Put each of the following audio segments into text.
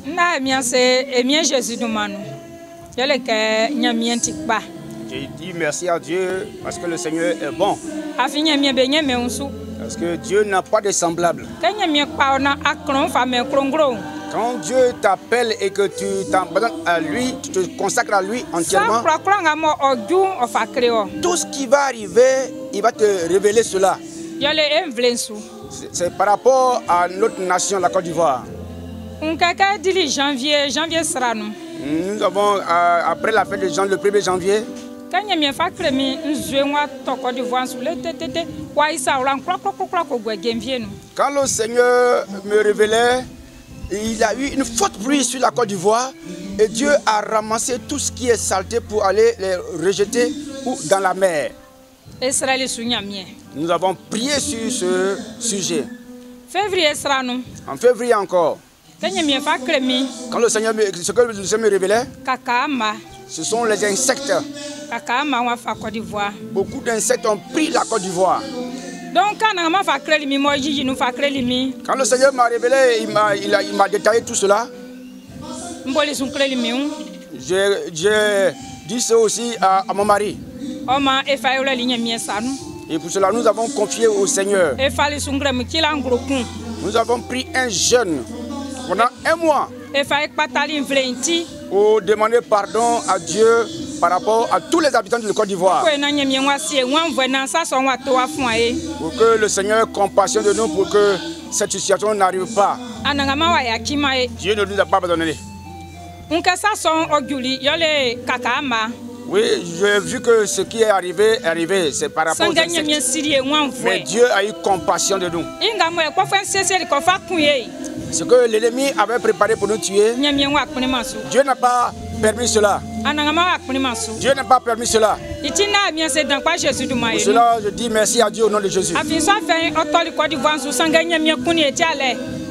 Na mien c'est mien Jésus de manu. Je le que nya mien tikba. J'ai dit merci à Dieu parce que le Seigneur est bon. Afi nya mien be nya me unsu. Parce que Dieu n'a pas de semblable. Ka nya mien pa na akron fa me krongro. Quand Dieu t'appelle et que tu t'abandonnes à lui, tu te consacres à lui entièrement, tout ce qui va arriver, il va te révéler cela. C'est par rapport à notre nation, la Côte d'Ivoire. Nous avons, après la fête de janvier, le 1er janvier, quand le Seigneur me révélait, il a eu une forte pluie sur la Côte d'Ivoire et Dieu a ramassé tout ce qui est saleté pour aller les rejeter ou dans la mer. Nous avons prié sur ce sujet. En février encore, quand le Seigneur me révélait, ce sont les insectes. Beaucoup d'insectes ont pris la Côte d'Ivoire. Donc, quand le Seigneur m'a révélé, il m'a détaillé tout cela. J'ai dit ça aussi à mon mari. Et pour cela, nous avons confié au Seigneur. Nous avons pris un jeûne pendant un mois pour demander pardon à Dieu par rapport à tous les habitants de la Côte d'Ivoire. Pour que le Seigneur compassionne de nous pour que cette situation n'arrive pas. Dieu ne nous a pas abandonnés. Oui, j'ai vu que ce qui est arrivé, c'est par rapport aux insectes. Mais Dieu a eu compassion de nous. Ce que l'ennemi avait préparé pour nous tuer, Dieu n'a pas permis cela. Dieu n'a pas permis cela. Pour cela, je dis merci à Dieu au nom de Jésus.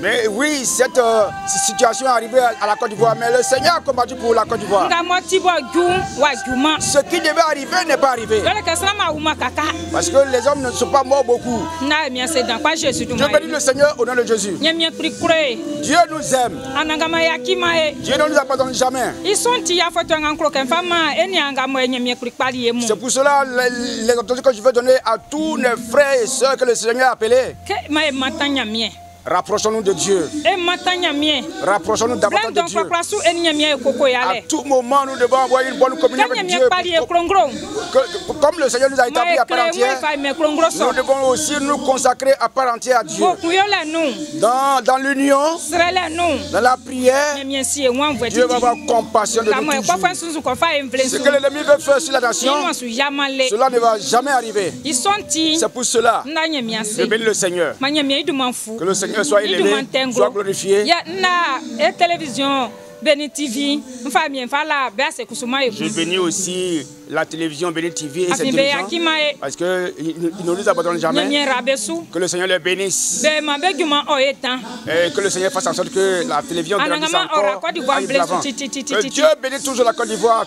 Mais oui, cette situation est arrivée à la Côte d'Ivoire, mais le Seigneur a combattu pour la Côte d'Ivoire. Ce qui devait arriver n'est pas arrivé. Parce que les hommes ne sont pas morts beaucoup. Je bénis le Seigneur au nom de Jésus. Dieu nous aime. Dieu ne nous abandonne jamais. C'est pour cela les autorités que je veux donner à tous les frères et sœurs que le Seigneur a appelés. Rapprochons-nous de Dieu. Rapprochons-nous davantage de Dieu. À tout moment, nous devons avoir une bonne communion avec Dieu. Comme le Seigneur nous a établis à part entière, nous devons aussi nous consacrer à part entière à Dieu. Dans l'union, dans la prière, Dieu va avoir compassion de nous toujours. Ce que l'ennemi veut faire sur la nation, cela ne va jamais arriver. C'est pour cela que je bénis le Seigneur. Que le Seigneur soit élevé, soit glorifié. Je bénis aussi la télévision Béni TV et ses dirigeants parce qu'ils ne nous abandonnent jamais. Que le Seigneur les bénisse. Et que le Seigneur fasse en sorte que la télévision grandisse encore, aille de l'avant. Que Dieu bénisse toujours la Côte d'Ivoire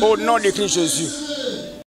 au nom de Christ Jésus.